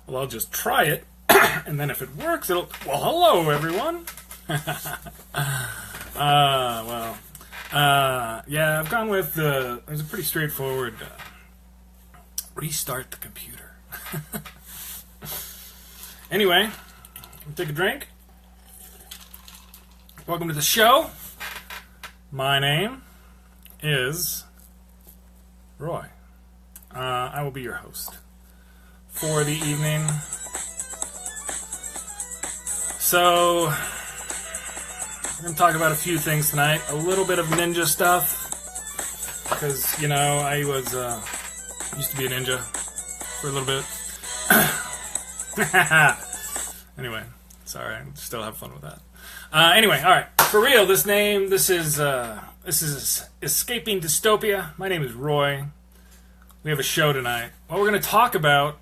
Well, I'll just try it, and then if it works, it'll... Well, hello, everyone! Yeah, I've gone with there's a pretty straightforward restart the computer. Anyway, take a drink. Welcome to the show. My name is Roy. I will be your host for the evening. So, we're going to talk about a few things tonight. A little bit of ninja stuff. Because, you know, I used to be a ninja for a little bit. Anyway, sorry, I still have fun with that. Anyway, alright. For real, this is Escaping Dystopia. My name is Roy. We have a show tonight. What we're going to talk about...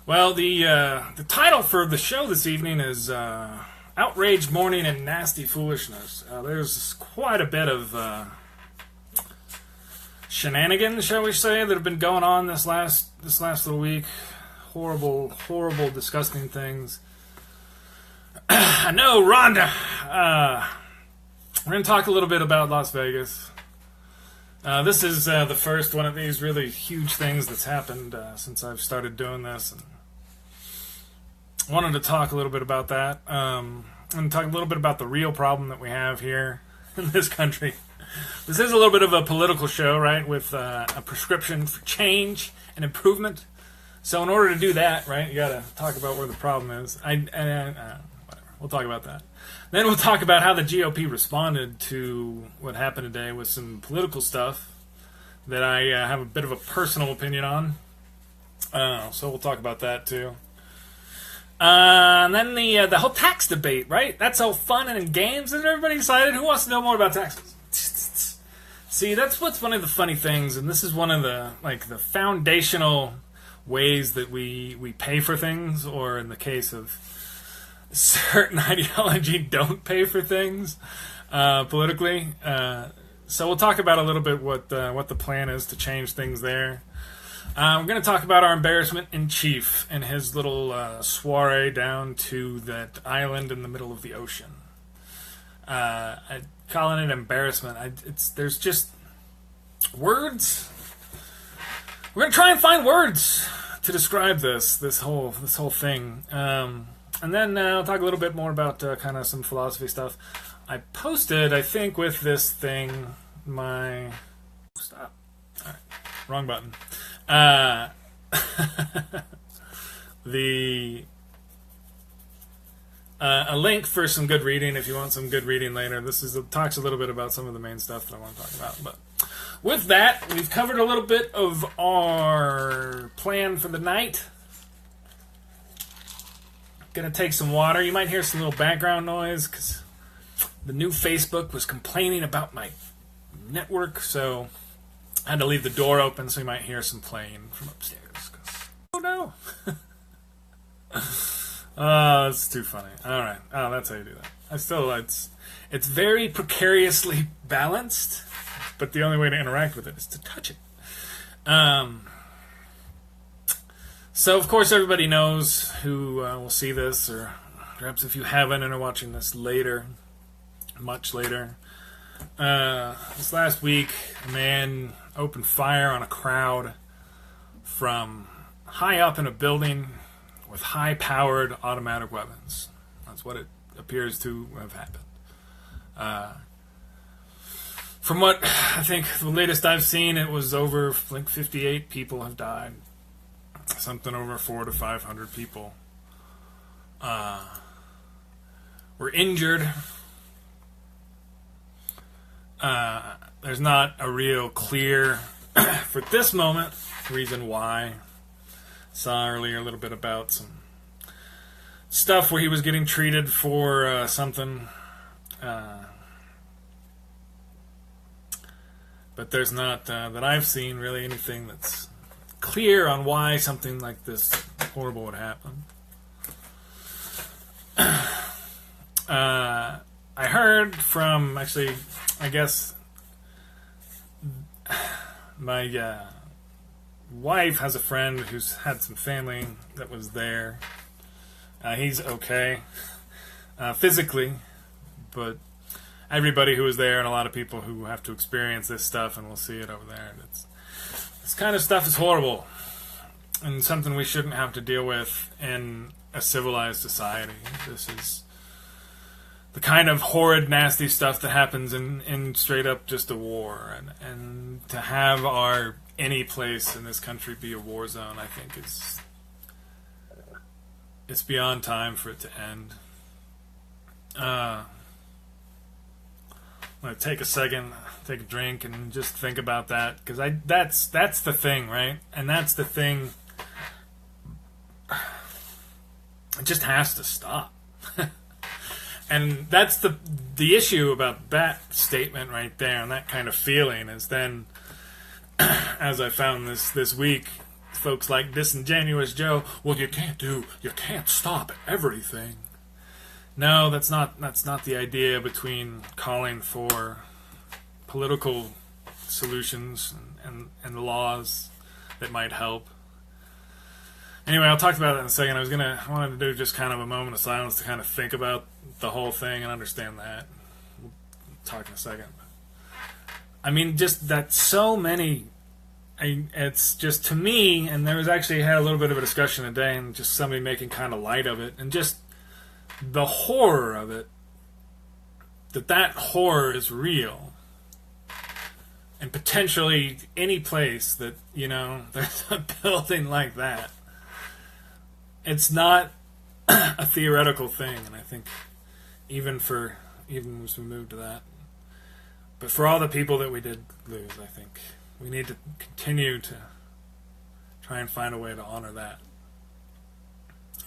Well, the title for the show this evening is Outrage, Mourning, and Nasty Foolishness. There's quite a bit of shenanigans, shall we say, that have been going on this last little week. Horrible, disgusting things. I know, Rhonda. We're going to talk a little bit about Las Vegas. This is the first one of these really huge things that's happened since I've started doing this. And I wanted to talk a little bit about that. And talk a little bit about the real problem that we have here in this country. This is a little bit of a political show, right, with a prescription for change and improvement. So in order to do that, right, you got to talk about where the problem is. Whatever. We'll talk about that. Then we'll talk about how the GOP responded to what happened today with some political stuff that I have a bit of a personal opinion on. So we'll talk about that too. And then the whole tax debate, right? That's all fun and in games. Is everybody excited? Who wants to know more about taxes? See, that's what's one of the funny things, and this is one of the foundational ways that we pay for things, or in the case of certain ideology, don't pay for things politically. So we'll talk about a little bit what the plan is to change things there. We're going to talk about our embarrassment in chief and his little soiree down to that island in the middle of the ocean. Calling it embarrassment. There's just words. We're going to try and find words to describe this whole thing. And then I'll talk a little bit more about kind of some philosophy stuff. I posted, I think, with this thing, my... Stop. All right. Wrong button. A link for some good reading if you want some good reading later. Talks a little bit about some of the main stuff that I want to talk about. But with that, we've covered a little bit of our plan for the night. Gonna take some water. You might hear some little background noise because the new Facebook was complaining about my network, so I had to leave the door open, so you might hear some playing from upstairs. Oh no! Oh, it's too funny. All right. Oh, that's how you do that. It's very precariously balanced, but the only way to interact with it is to touch it. So, of course, everybody knows who will see this, or perhaps if you haven't and are watching this later, much later. This last week, a man opened fire on a crowd from high up in a building with high-powered automatic weapons. That's what it appears to have happened. From what I think the latest I've seen, it was over 58 people have died. Something over 400 to 500 people were injured. There's not a real clear, for this moment, reason why. Saw earlier a little bit about some stuff where he was getting treated for something. But there's not, that I've seen, really anything that's clear on why something like this horrible would happen. I heard from, actually, I guess, my wife has a friend who's had some family that was there. He's okay physically, but everybody who was there and a lot of people who have to experience this stuff, and we'll see it over there. And this kind of stuff is horrible and something we shouldn't have to deal with in a civilized society. This is the kind of horrid, nasty stuff that happens in straight up just a war. And to have any place in this country be a war zone, I think it's beyond time for it to end. I'm going to take a second, take a drink, and just think about that, because that's the thing, right? And that's the thing. It just has to stop. And that's the issue about that statement right there, and that kind of feeling is then, as I found this week, folks like Disingenuous Joe, well, you can't stop everything. No, that's not the idea between calling for political solutions and laws that might help. Anyway, I'll talk about that in a second. I wanted to do just kind of a moment of silence to kind of think about the whole thing and understand that. We'll talk in a second. I mean, just that so many, it's just, to me, and there was actually had a little bit of a discussion today, and just somebody making kind of light of it, and just the horror of it, that horror is real. And potentially any place that, there's a building like that. It's not a theoretical thing, and I think even as we move to that, but for all the people that we did lose, I think we need to continue to try and find a way to honor that.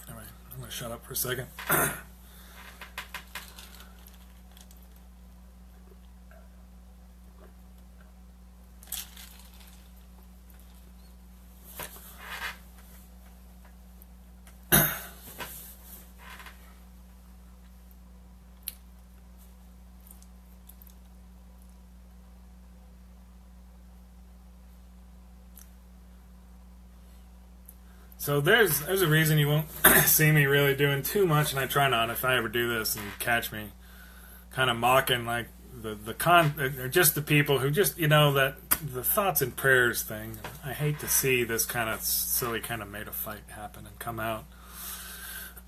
Anyway, I'm going to shut up for a second. So there's a reason you won't see me really doing too much, and I try not. If I ever do this and you catch me kind of mocking like or just the people who just, that the thoughts and prayers thing. I hate to see this kind of silly kind of made a fight happen and come out.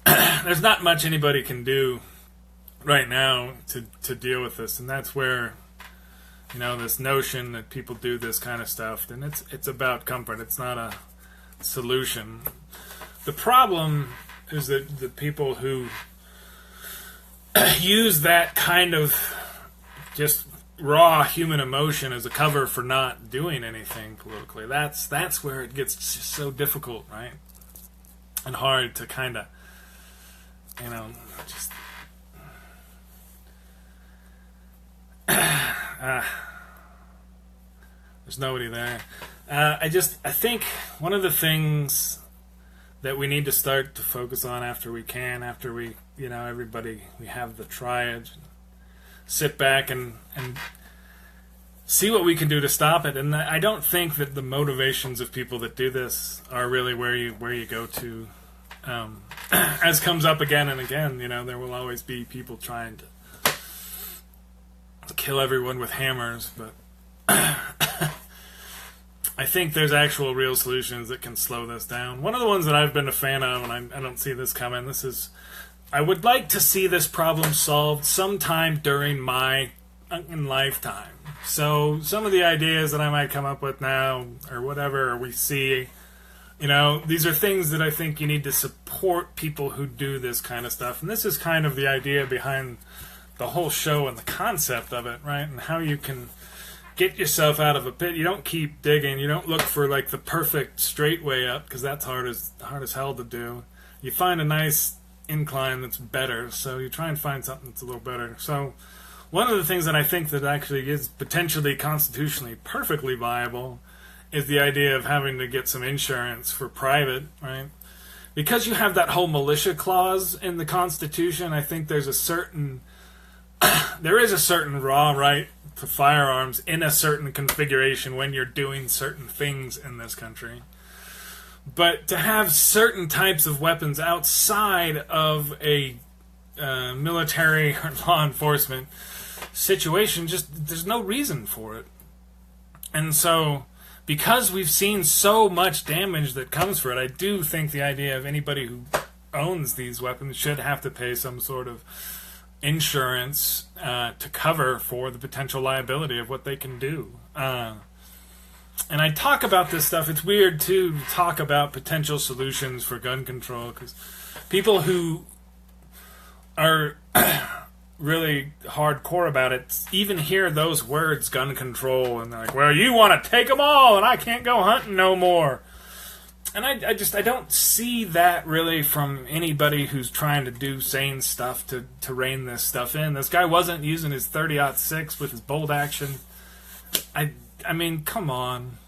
There's not much anybody can do right now to deal with this, and that's where, this notion that people do this kind of stuff, and it's about comfort. It's not a solution. The problem is that the people who use that kind of just raw human emotion as a cover for not doing anything politically, that's where it gets just so difficult, right? And hard to kind of, just there's nobody there. I think one of the things that we need to start to focus on after we, everybody, we have the Triads, sit back and see what we can do to stop it. And I don't think that the motivations of people that do this are really where you go to. As comes up again and again, there will always be people trying to kill everyone with hammers, but I think there's actual real solutions that can slow this down. One of the ones that I've been a fan of, and I don't see this coming, I would like to see this problem solved sometime during my lifetime. So some of the ideas that I might come up with now, or whatever, or we see, these are things that I think you need to support people who do this kind of stuff. And this is kind of the idea behind the whole show and the concept of it, right? And how you can get yourself out of a pit. You don't keep digging. You don't look for like the perfect straight way up, because that's hard as hell to do. You find a nice incline that's better, so you try and find something that's a little better. So one of the things that I think that actually is potentially constitutionally perfectly viable is the idea of having to get some insurance for private, right? Because you have that whole militia clause in the Constitution, I think there is a certain raw right to firearms in a certain configuration when you're doing certain things in this country. But to have certain types of weapons outside of a military or law enforcement situation, just there's no reason for it. And so, because we've seen so much damage that comes for it, I do think the idea of anybody who owns these weapons should have to pay some sort of insurance to cover for the potential liability of what they can do. And I talk about this stuff. It's weird, too, to talk about potential solutions for gun control, because people who are really hardcore about it even hear those words, gun control, and they're like, well, you want to take them all, and I can't go hunting no more. And I don't see that really from anybody who's trying to do sane stuff to rein this stuff in. This guy wasn't using his 30-06 with his bolt action. I mean, come on.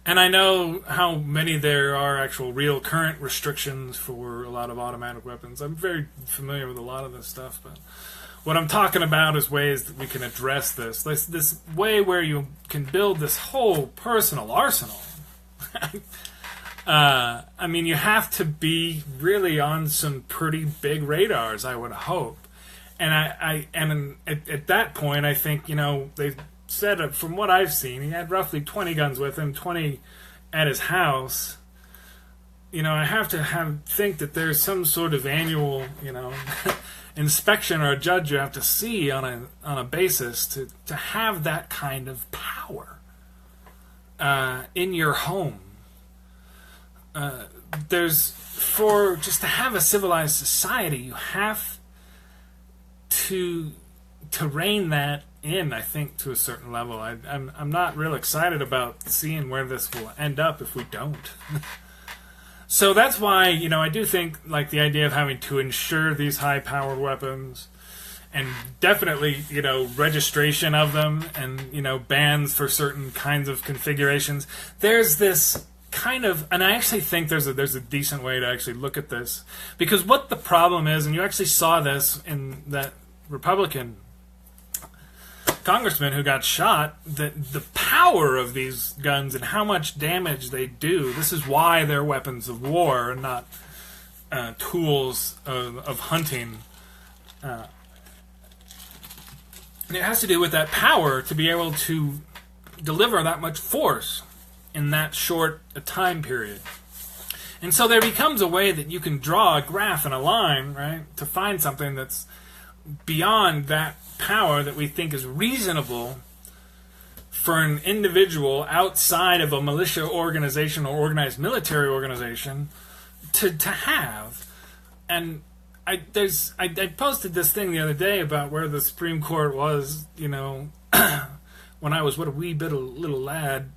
And I know how many there are actual real current restrictions for a lot of automatic weapons. I'm very familiar with a lot of this stuff, but what I'm talking about is ways that we can address this. This way where you can build this whole personal arsenal. I mean, you have to be really on some pretty big radars, I would hope. And at that point, I think, they said, from what I've seen, he had roughly 20 guns with him, 20 at his house. I have to think that there's some sort of annual, inspection or a judge you have to see on a basis to have that kind of power in your home. Just to have a civilized society, you have to rein that in, I think, to a certain level. I'm not real excited about seeing where this will end up if we don't. So that's why, I do think, like, the idea of having to insure these high-powered weapons, and definitely, registration of them, and, bans for certain kinds of configurations. There's this kind of, and I actually think there's a decent way to actually look at this, because what the problem is, and you actually saw this in that Republican congressman who got shot, that the power of these guns and how much damage they do, this is why they're weapons of war and not tools of hunting. And it has to do with that power to be able to deliver that much force in that short a time period. And so there becomes a way that you can draw a graph and a line, right, to find something that's beyond that power that we think is reasonable for an individual outside of a militia organization or organized military organization to have. And I posted this thing the other day about where the Supreme Court was, when I was a wee bit of little lad,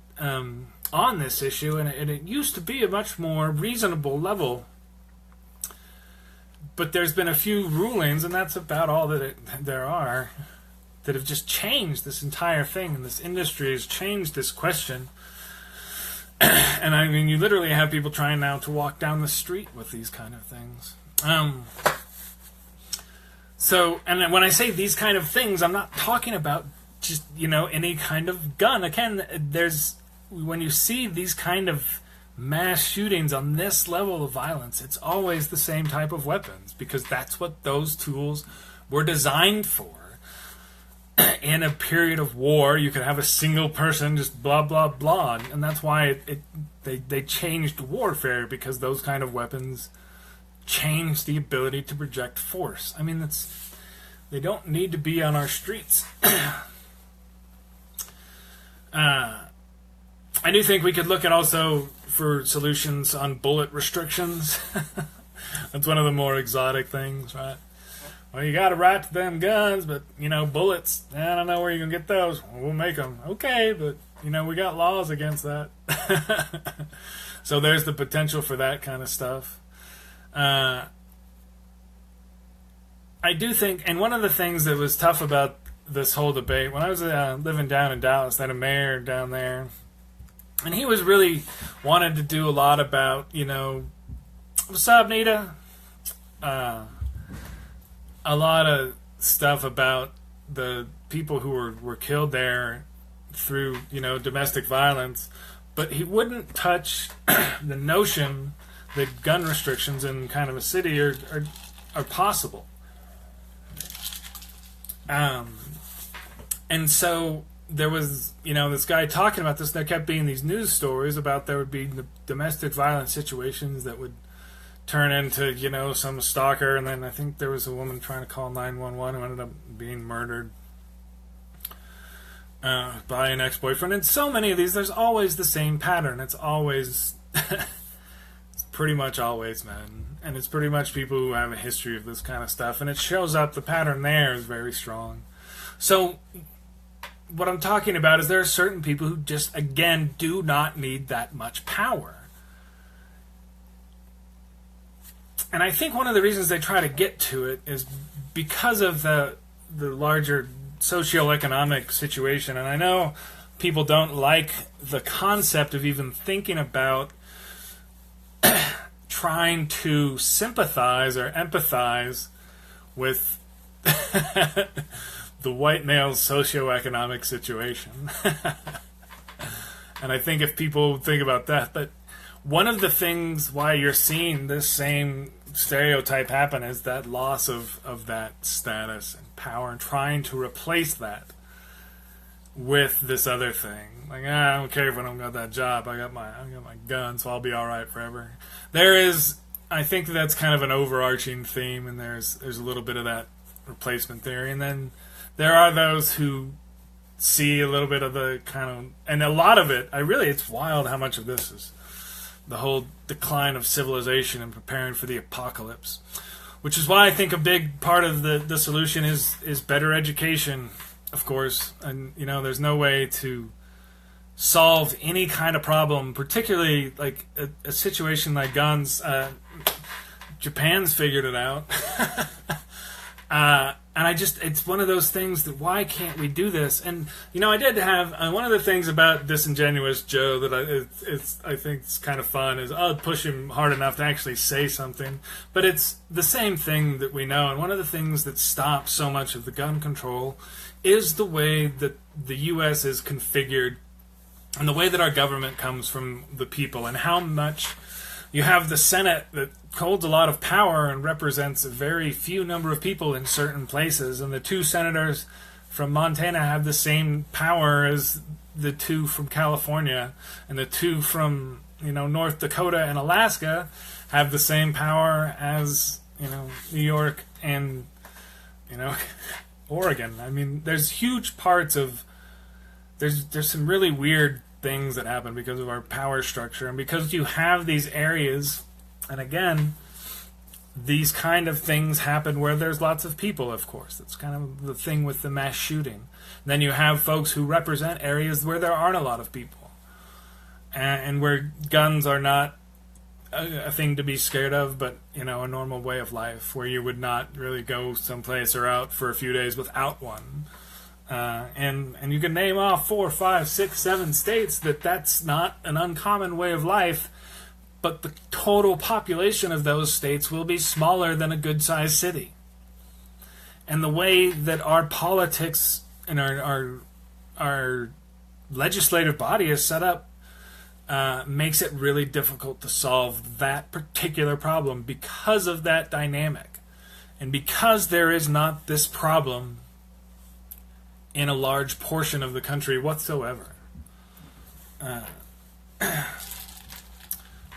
on this issue, and it used to be a much more reasonable level. But there's been a few rulings, and that's about all that there are, that have just changed this entire thing, and this industry has changed this question. And I mean, you literally have people trying now to walk down the street with these kind of things. So, and when I say these kind of things, I'm not talking about just, any kind of gun. Again, when you see these kind of mass shootings on this level of violence, it's always the same type of weapons, because that's what those tools were designed for. In a period of war, you could have a single person just blah, blah, blah. And that's why they changed warfare, because those kind of weapons changed the ability to project force. I mean, they don't need to be on our streets. I do think we could look at also for solutions on bullet restrictions. That's one of the more exotic things, right? Well, you got a right to them guns, but, bullets, I don't know where you're going to get those. Well, we'll make them. Okay, but, we got laws against that. So there's the potential for that kind of stuff. I do think, and one of the things that was tough about this whole debate, when I was living down in Dallas, they had a mayor down there, and he was really wanted to do a lot about, what's up, Nita? A lot of stuff about the people who were killed there through, domestic violence, but he wouldn't touch the notion that gun restrictions in kind of a city are possible. And so there was, this guy talking about this. There kept being these news stories about there would be domestic violence situations that would turn into, some stalker. And then I think there was a woman trying to call 911 who ended up being murdered by an ex-boyfriend. And so many of these, there's always the same pattern. It's always, it's pretty much always men. And it's pretty much people who have a history of this kind of stuff. And it shows up, the pattern there is very strong. So what I'm talking about is there are certain people who just, again, do not need that much power. And I think one of the reasons they try to get to it is because of the larger socioeconomic situation. And I know people don't like the concept of even thinking about trying to sympathize or empathize with the white male's socioeconomic situation. And I think if people think about that, but one of the things why you're seeing this same stereotype happen is that loss of that status and power, and trying to replace that with this other thing. Like, I don't care if I don't got that job. I got my gun, so I'll be all right forever. I think that's kind of an overarching theme, and there's a little bit of that replacement theory. And then there are those who see a little bit of the kind of, and a lot of it, it's wild how much of this is the whole decline of civilization and preparing for the apocalypse. Which is why I think a big part of the solution is better education, of course. And, there's no way to solve any kind of problem, particularly like a situation like guns. Japan's figured it out. And it's one of those things that, why can't we do this? And, I did have, one of the things about Disingenuous Joe that I think it's kind of fun is, I'll push him hard enough to actually say something. But it's the same thing that we know. And one of the things that stops so much of the gun control is the way that the U.S. is configured, and the way that our government comes from the people, and how much you have the Senate that holds a lot of power and represents a very few number of people in certain places. And the two senators from Montana have the same power as the two from California. And the two from, North Dakota and Alaska have the same power as, New York and, Oregon. I mean, there's huge parts of... There's some really weird things that happen because of our power structure, and because you have these areas, and again, these kind of things happen where there's lots of people, of course. That's kind of the thing with the mass shooting. Then you have folks who represent areas where there aren't a lot of people, and where guns are not a thing to be scared of, but a normal way of life, where you would not really go someplace or out for a few days without one. And you can name off 4, 5, 6, 7 states that's not an uncommon way of life, but the total population of those states will be smaller than a good-sized city. And the way that our politics and our legislative body is set up makes it really difficult to solve that particular problem because of that dynamic. And because there is not this problem in a large portion of the country whatsoever.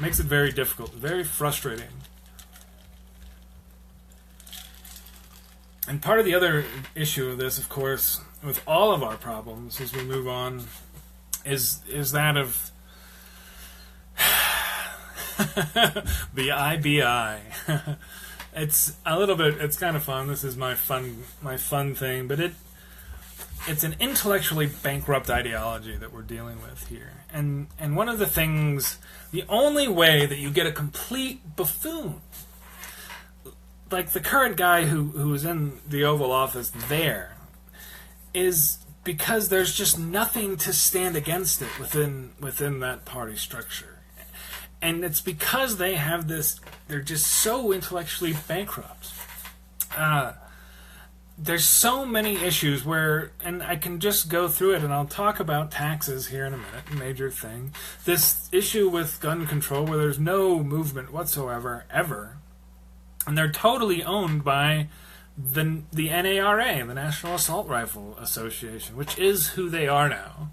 Makes it very difficult, very frustrating. And part of the other issue of this, of course, with all of our problems as we move on, is that of the IBI. It's a little bit, it's kind of fun. This is my fun thing, but it's an intellectually bankrupt ideology that we're dealing with here. And one of the things, the only way that you get a complete buffoon, like the current guy who is in the Oval Office there, is because there's just nothing to stand against it within that party structure. And it's because they have this, they're just so intellectually bankrupt. there's so many issues where, and I can just go through it, and I'll talk about taxes here in a minute, major thing. This issue with gun control where there's no movement whatsoever, ever, and they're totally owned by the NARA, the National Assault Rifle Association, which is who they are now.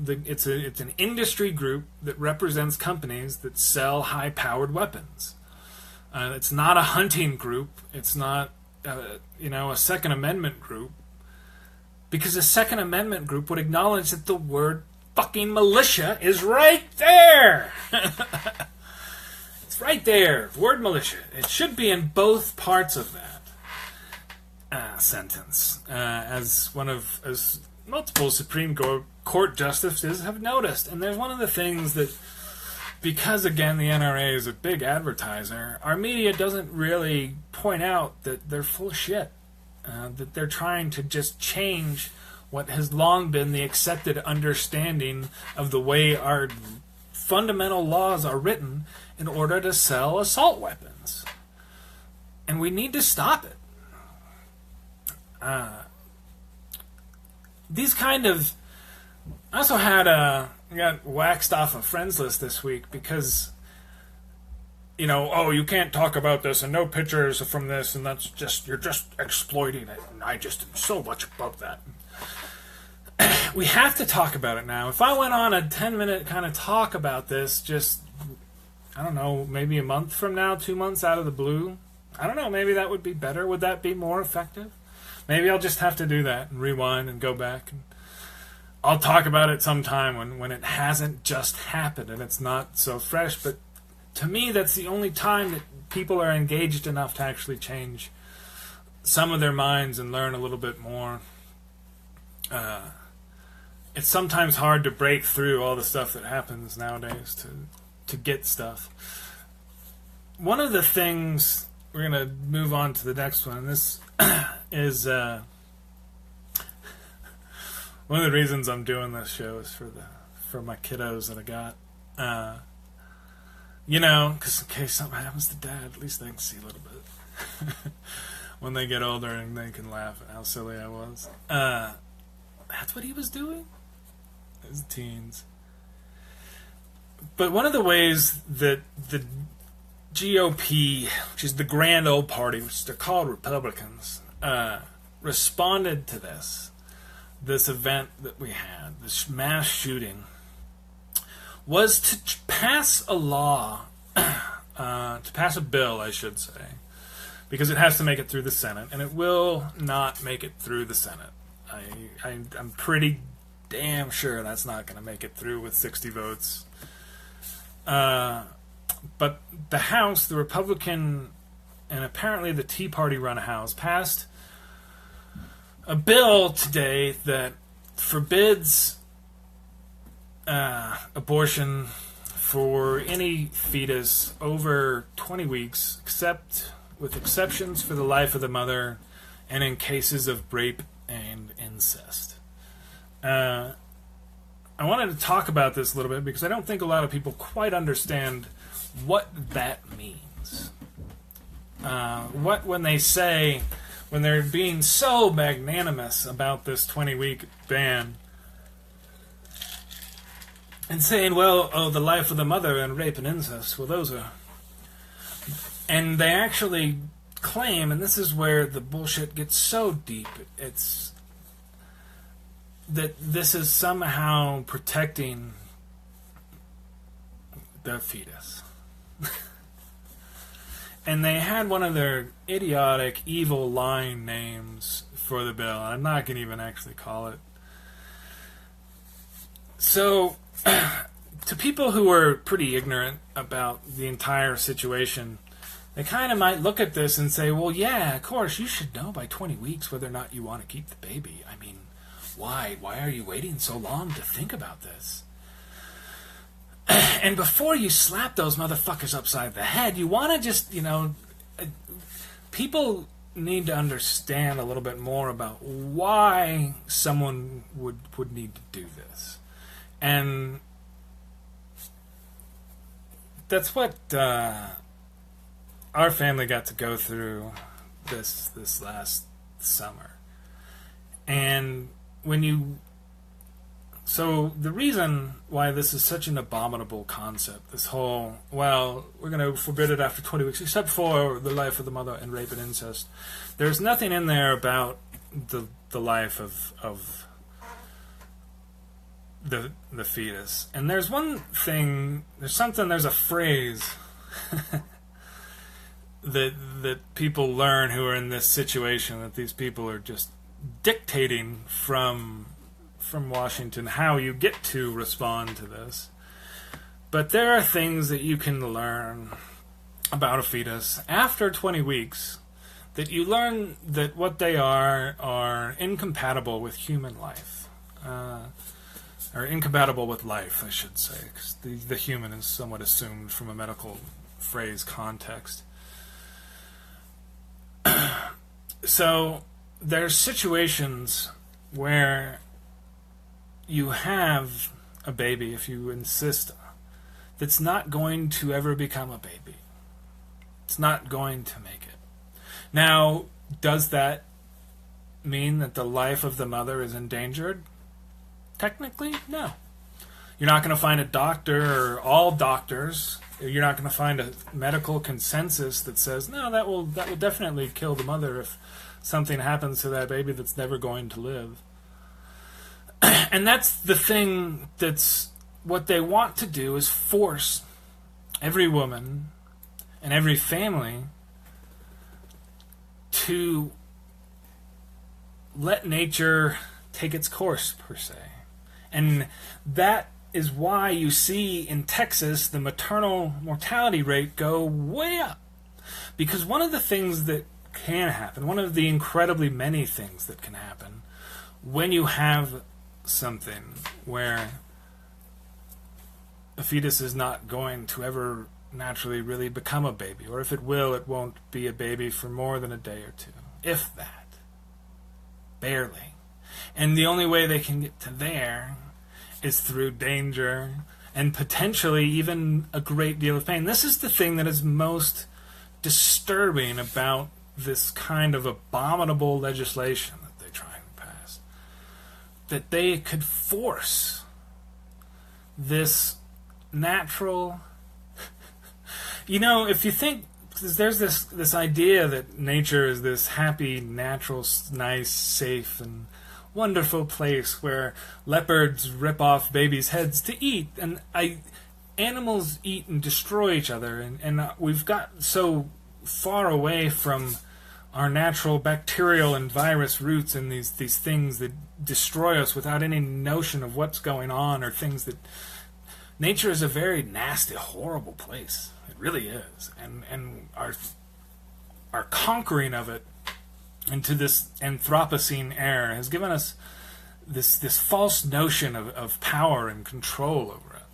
It's an industry group that represents companies that sell high-powered weapons. It's not a hunting group. It's not, a Second Amendment group. Because a Second Amendment group would acknowledge that the word fucking militia is right there. It's right there. Word militia. It should be in both parts of that sentence. As multiple Supreme Court justices have noticed. And there's one of the things that, because, again, the NRA is a big advertiser, our media doesn't really point out that they're full of shit. That they're trying to just change what has long been the accepted understanding of the way our fundamental laws are written in order to sell assault weapons. And we need to stop it. These kind of... I also got waxed off a friends list this week because, you can't talk about this and no pictures from this, and you're just exploiting it, and I just am so much above that. We have to talk about it now. If I went on a 10-minute kind of talk about this, just, I don't know, maybe a month from now, 2 months out of the blue, I don't know, maybe that would be better. Would that be more effective? Maybe I'll just have to do that and rewind and go back, and I'll talk about it sometime when it hasn't just happened and it's not so fresh. But to me, that's the only time that people are engaged enough to actually change some of their minds and learn a little bit more. It's sometimes hard to break through all the stuff that happens nowadays to get stuff. One of the things, we're going to move on to the next one, and this is... one of the reasons I'm doing this show is for my kiddos that I got. Because in case something happens to Dad, at least they can see a little bit. When they get older and they can laugh at how silly I was. That's what he was doing? As teens. But one of the ways that the GOP, which is the grand old party, which they're called Republicans, responded to this event that we had, this mass shooting, was to pass a law, to pass a bill, I should say, because it has to make it through the Senate, and it will not make it through the Senate. I'm pretty damn sure that's not going to make it through with 60 votes. But the House, the Republican, and apparently the Tea Party-run House, passed a bill today that forbids abortion for any fetus over 20 weeks, except with exceptions for the life of the mother and in cases of rape and incest. I wanted to talk about this a little bit because I don't think a lot of people quite understand what that means. When they're being so magnanimous about this 20-week ban and saying, the life of the mother and rape and incest, those are... And they actually claim, and this is where the bullshit gets so deep, it's that this is somehow protecting the fetus. And they had one of their idiotic, evil line names for the bill. I'm not going to even actually call it. So, to people who are pretty ignorant about the entire situation, they kind of might look at this and say, well, yeah, of course, you should know by 20 weeks whether or not you want to keep the baby. I mean, why? Why are you waiting so long to think about this? And before you slap those motherfuckers upside the head, you want to just, people need to understand a little bit more about why someone would need to do this. And that's what our family got to go through this last summer. And so the reason why this is such an abominable concept, this whole, well, we're going to forbid it after 20 weeks, except for the life of the mother and rape and incest. There's nothing in there about the life of the fetus. And there's one thing, there's a phrase that people learn who are in this situation, that these people are just dictating from Washington how you get to respond to this. But there are things that you can learn about a fetus after 20 weeks that you learn that what they are incompatible with human life. Or incompatible with life, I should say, because the human is somewhat assumed from a medical phrase context. So there's situations where you have a baby, if you insist, that's not going to ever become a baby. It's not going to make it. Now, does that mean that the life of the mother is endangered? Technically, no. You're not going to find a doctor, or all doctors, you're not going to find a medical consensus that says, no, that will definitely kill the mother if something happens to that baby that's never going to live. And that's the thing, that's what they want to do, is force every woman and every family to let nature take its course, per se. And that is why you see in Texas the maternal mortality rate go way up. Because one of the things that can happen, one of the incredibly many things that can happen when you have something where a fetus is not going to ever naturally really become a baby, or if it will, it won't be a baby for more than a day or two, if that. Barely. And the only way they can get to there is through danger and potentially even a great deal of pain. This is the thing that is most disturbing about this kind of abominable legislation that they try and pass. That they could force this natural... You know, if you think... There's this idea that nature is this happy, natural, nice, safe, and wonderful place where leopards rip off babies' heads to eat, and animals eat and destroy each other, and we've got so far away from our natural bacterial and virus roots and these things that destroy us without any notion of what's going on, or things that... Nature is a very nasty, horrible place. It really is. And our conquering of it into this Anthropocene era has given us this false notion of power and control over it.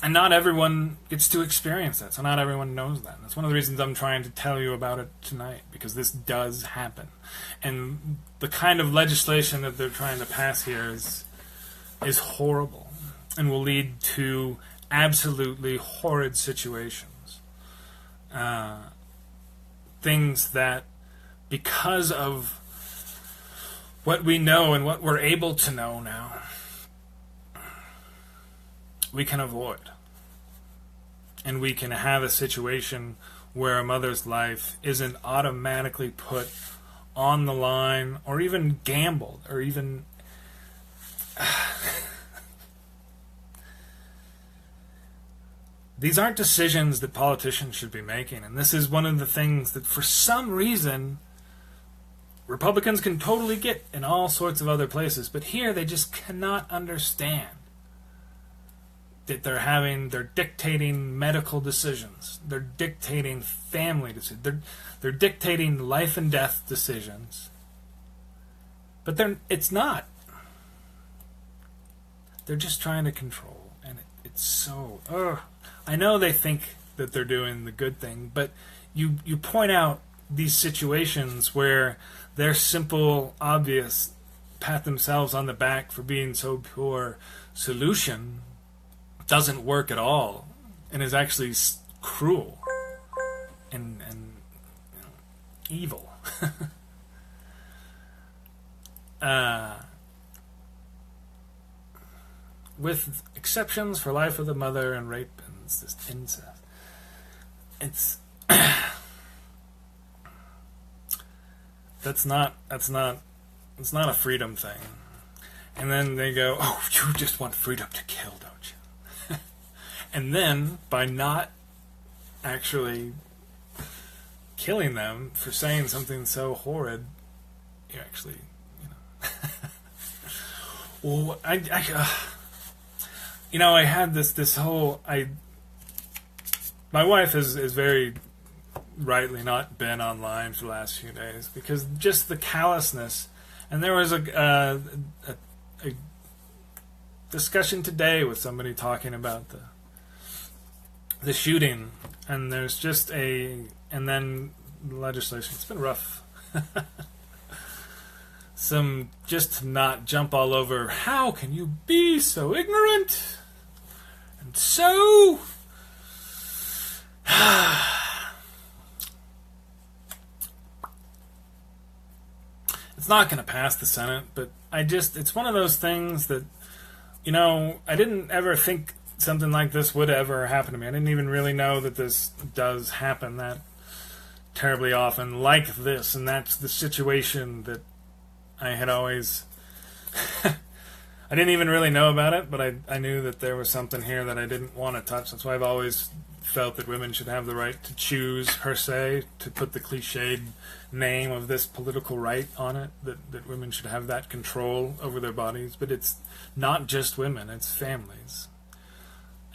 And not everyone gets to experience that, so not everyone knows that. And that's one of the reasons I'm trying to tell you about it tonight, because this does happen. And the kind of legislation that they're trying to pass here is horrible and will lead to absolutely horrid situations. Things that, because of what we know and what we're able to know now, we can avoid. And we can have a situation where a mother's life isn't automatically put on the line, or even gambled, or even... These aren't decisions that politicians should be making, and this is one of the things that, for some reason, Republicans can totally get in all sorts of other places, but here they just cannot understand that they're dictating medical decisions, they're dictating family decisions, they're dictating life and death decisions, but it's not. They're just trying to control, and it's so... I know they think that they're doing the good thing, but you point out these situations where their simple, obvious, pat themselves on the back for being so pure solution doesn't work at all, and is actually cruel and evil. With exceptions for life of the mother and rape and just incest. It's it's not a freedom thing. And then they go, oh, you just want freedom to kill, don't you? And then, by not actually killing them for saying something so horrid, you actually, well, I had this whole, my wife has very rightly not been online for the last few days because just the callousness. And there was a discussion today with somebody talking about the shooting, and there's just and then legislation. It's been rough. Some just to not jump all over. How can you be so ignorant and so? It's not going to pass the Senate, but it's one of those things that, I didn't ever think something like this would ever happen to me. I didn't even really know that this does happen that terribly often like this, and that's the situation that I had always... I didn't even really know about it, but I knew that there was something here that I didn't want to touch. That's why I've always felt that women should have the right to choose, per se, to put the cliched name of this political right on it, that women should have that control over their bodies. But it's not just women, it's families.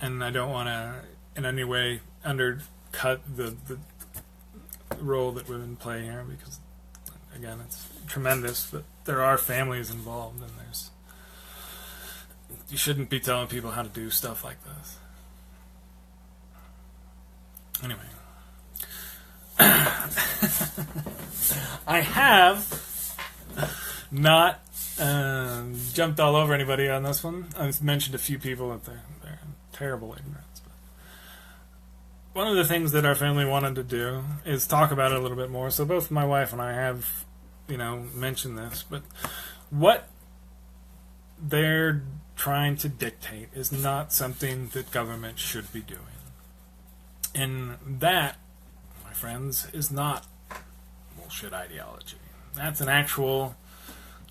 And I don't want to in any way undercut the role that women play here, because, again, it's tremendous, but there are families involved, and you shouldn't be telling people how to do stuff like this. Anyway. I have not jumped all over anybody on this one. I've mentioned a few people that they're in terrible ignorance. But one of the things that our family wanted to do is talk about it a little bit more. So both my wife and I have, mentioned this. But what they're trying to dictate is not something that government should be doing. And that, my friends, is not bullshit ideology. That's an actual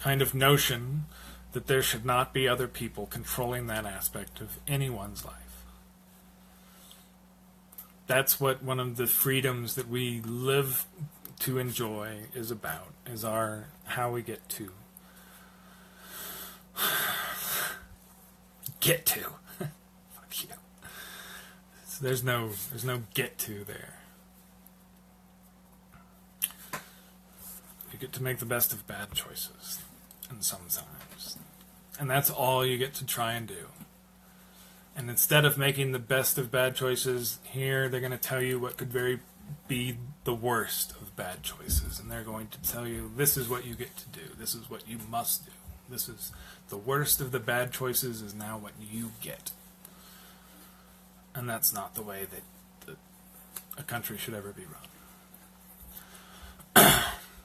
kind of notion that there should not be other people controlling that aspect of anyone's life. That's what one of the freedoms that we live to enjoy is about, is how we get to. Get to. Fuck you. So there's no get to there. You get to make the best of bad choices, and sometimes. And that's all you get to try and do. And instead of making the best of bad choices, here they're going to tell you what could be the worst of bad choices. And they're going to tell you, this is what you get to do. This is what you must do. This is the worst of the bad choices is now what you get. And that's not the way that a country should ever be run.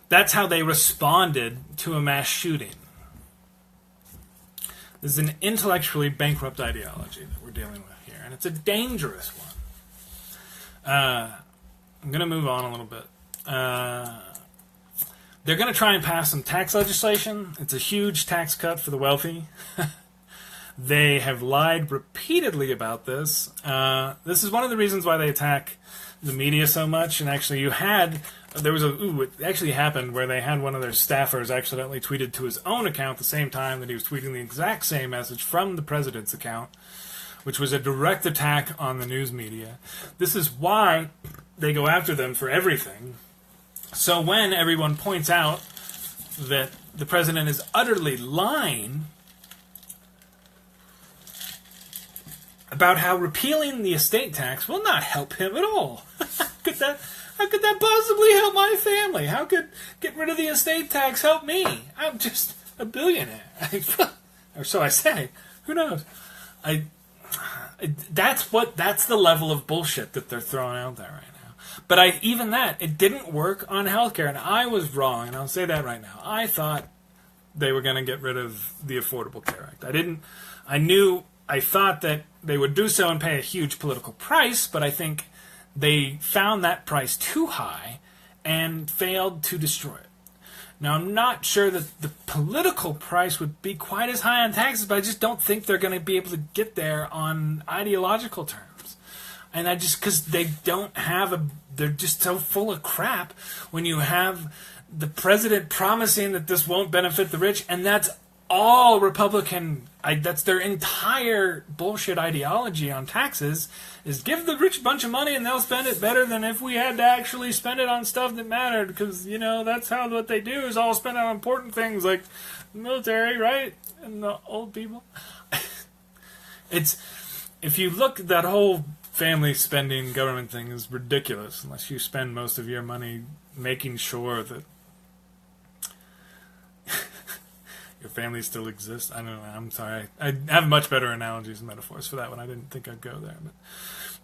That's how they responded to a mass shooting. This is an intellectually bankrupt ideology that we're dealing with here, and it's a dangerous one. I'm going to move on a little bit. They're going to try and pass some tax legislation. It's a huge tax cut for the wealthy. They have lied repeatedly about this. This is one of the reasons why they attack the media so much. And actually, it actually happened where they had one of their staffers accidentally tweeted to his own account at the same time that he was tweeting the exact same message from the president's account, which was a direct attack on the news media. This is why they go after them for everything. So when everyone points out that the president is utterly lying about how repealing the estate tax will not help him at all. How could that possibly help my family? How could getting rid of the estate tax help me? I'm just a billionaire. Or so I say. Who knows? That's the level of bullshit that they're throwing out there right now. But even that, it didn't work on healthcare, and I was wrong, and I'll say that right now. I thought they were going to get rid of the Affordable Care Act. I thought that they would do so and pay a huge political price, but I think they found that price too high and failed to destroy it. Now, I'm not sure that the political price would be quite as high on taxes, but I just don't think they're going to be able to get there on ideological terms. And because they don't have they're just so full of crap when you have the president promising that this won't benefit the rich, and that's all Republican, that's their entire bullshit ideology on taxes, is give the rich a bunch of money and they'll spend it better than if we had to actually spend it on stuff that mattered, because, that's how what they do is all spend it on important things like the military, right? And the old people. If you look at that whole family spending government thing is ridiculous unless you spend most of your money making sure that your family still exists. I don't know. I'm sorry. I have much better analogies and metaphors for that one. I didn't think I'd go there, but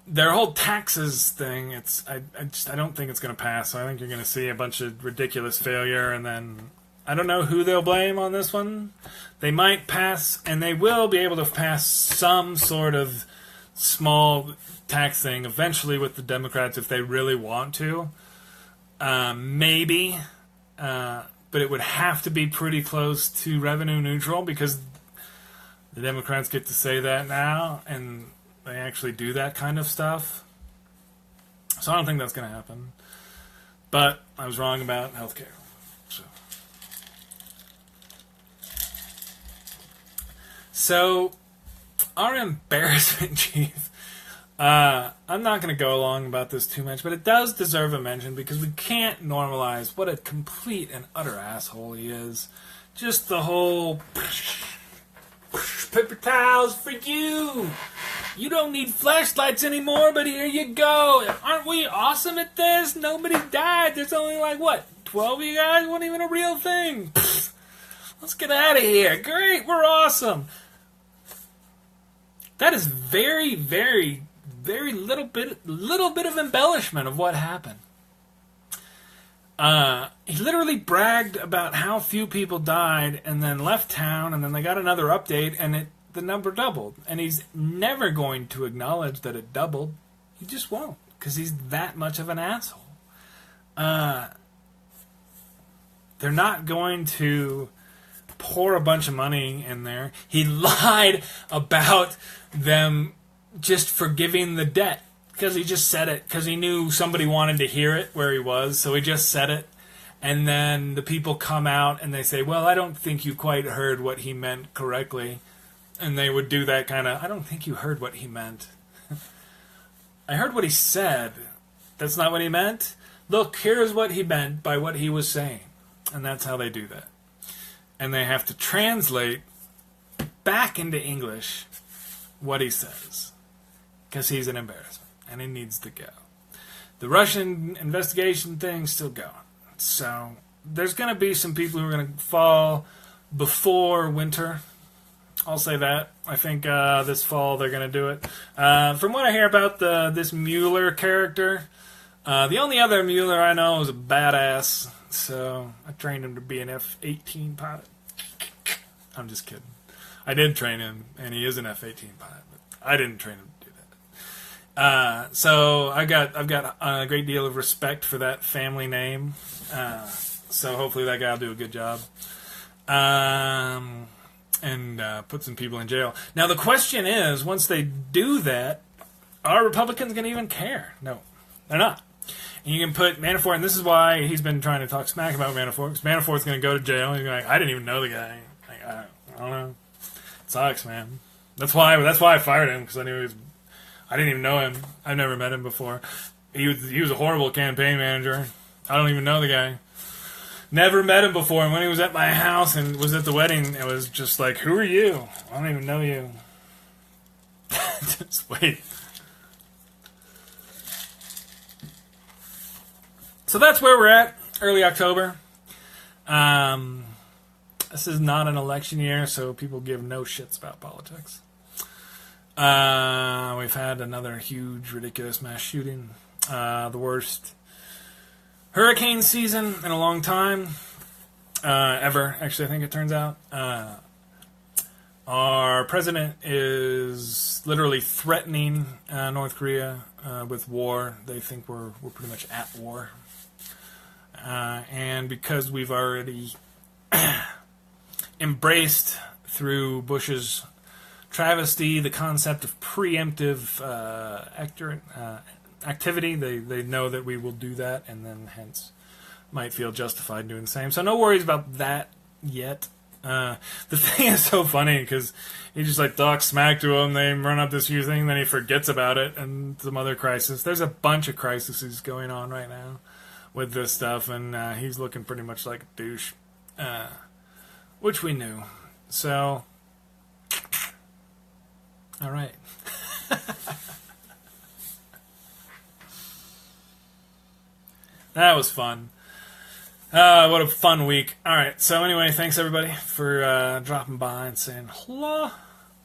their whole taxes thing. I don't think it's going to pass. So I think you're going to see a bunch of ridiculous failure, and then I don't know who they'll blame on this one. They might pass, and they will be able to pass some sort of small tax thing eventually with the Democrats if they really want to. Maybe. But it would have to be pretty close to revenue neutral, because the Democrats get to say that now, and they actually do that kind of stuff. So I don't think that's going to happen. But I was wrong about healthcare. So our embarrassment chief, I'm not going to go along about this too much, but it does deserve a mention because we can't normalize what a complete and utter asshole he is. Just the whole paper towels for you. You don't need flashlights anymore, but here you go. Aren't we awesome at this? Nobody died. There's only 12 of you guys? Wasn't even a real thing. Let's get out of here. Great, we're awesome. That is very, very, very little bit of embellishment of what happened. He literally bragged about how few people died and then left town, and then they got another update and the number doubled. And he's never going to acknowledge that it doubled. He just won't, because he's that much of an asshole. They're not going to pour a bunch of money in there. He lied about them just forgiving the debt because he just said it because he knew somebody wanted to hear it where he was, so he just said it. And then the people come out and they say, well, I don't think you quite heard what he meant correctly. And they would do that kind of, I don't think you heard what he meant. I heard what he said. That's not what he meant. Look, here's what he meant by what he was saying. And that's how they do that. And they have to translate back into English what he says, because he's an embarrassment and he needs to go. The Russian investigation thing's still going, so there's going to be some people who are going to fall before winter. I'll say that. I think this fall they're going to do it. From what I hear about this Mueller character, the only other Mueller I know is a badass, so I trained him to be an F-18 pilot. I'm just kidding. I did train him, and he is an F-18 pilot, but I didn't train him to do that. So I've got a great deal of respect for that family name. So hopefully that guy will do a good job. And put some people in jail. Now the question is, once they do that, are Republicans going to even care? No, they're not. And you can put Manafort, and this is why he's been trying to talk smack about Manafort, because Manafort's going to go to jail. He's like, I didn't even know the guy. I don't know. It sucks, man. That's why I fired him, because I didn't even know him. I've never met him before. He was a horrible campaign manager. I don't even know the guy. Never met him before, and when he was at my house and was at the wedding, it was just like, who are you? I don't even know you. Just wait. So that's where we're at, early October. This is not an election year, so people give no shits about politics. We've had another huge, ridiculous mass shooting. The worst hurricane season in a long time. Ever, actually, I think it turns out. Our president is literally threatening North Korea with war. They think we're pretty much at war. And because we've already embraced through Bush's travesty the concept of preemptive activity, they know that we will do that, and then hence might feel justified doing the same. So no worries about that yet. The thing is so funny because he just like talks smack to him, they run up this huge thing, then he forgets about it, and some other crisis. There's a bunch of crises going on right now with this stuff, and he's looking pretty much like a douche, which we knew. So, all right. That was fun. What a fun week. Alright, so anyway, thanks everybody for dropping by and saying hello.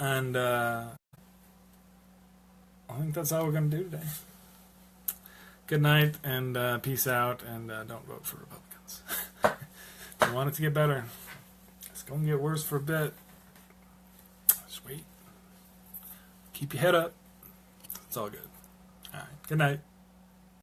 And I think that's all we're going to do today. Good night, and peace out, and don't vote for Republicans. If you want it to get better, it's going to get worse for a bit. Just wait. Keep your head up. It's all good. Alright, good night.